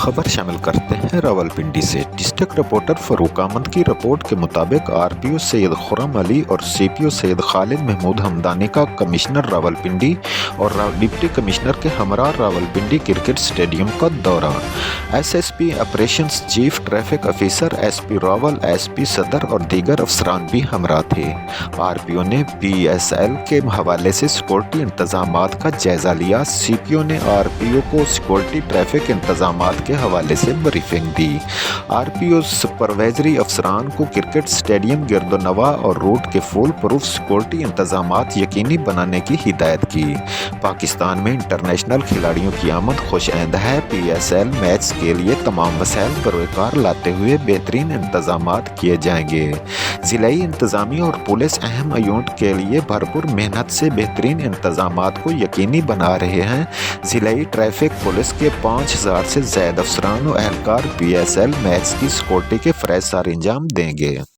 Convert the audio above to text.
خبر شامل کرتے ہیں راولپنڈی سے۔ ڈسٹرکٹ رپورٹر فاروق احمد کی رپورٹ کے مطابق RPO سید خرم علی اور CPO سید خالد محمود ہمدانی کا کمشنر راولپنڈی اور ڈپٹی کمشنر کے ہمراہ راولپنڈی کرکٹ اسٹیڈیم کا دورہ۔ SSP operations chief traffic officer SP Rawal, SP صدر اور دیگر افسران بھی ہمراہ تھے۔ RPO نے PSL کے حوالے سے سیکورٹی انتظامات کا جائزہ لیا۔ CPO نے RPO کو سیکورٹی ٹریفک انتظامات کے حوالے سے بریفنگ دی۔ RPO سپروائزری افسران کو کرکٹ اسٹیڈیم گرد و نواح اور روٹ کے فول پروف سیکورٹی انتظامات یقینی بنانے کی ہدایت کی۔ پاکستان میں انٹرنیشنل کھلاڑیوں کی آمد خوش آمد ہے۔ PSL میچ کے لیے تمام وسائل بروئے کار لاتے ہوئے بہترین انتظامات کیے جائیں گے۔ ضلعی انتظامیہ اور پولیس اہم ایونٹ کے لیے بھرپور محنت سے بہترین انتظامات کو یقینی بنا رہے ہیں۔ ضلعی ٹریفک پولیس کے 5000 سے زائد افسران و اہلکار PSL میچ کی سیکورٹی کے فرائض سر انجام دیں گے۔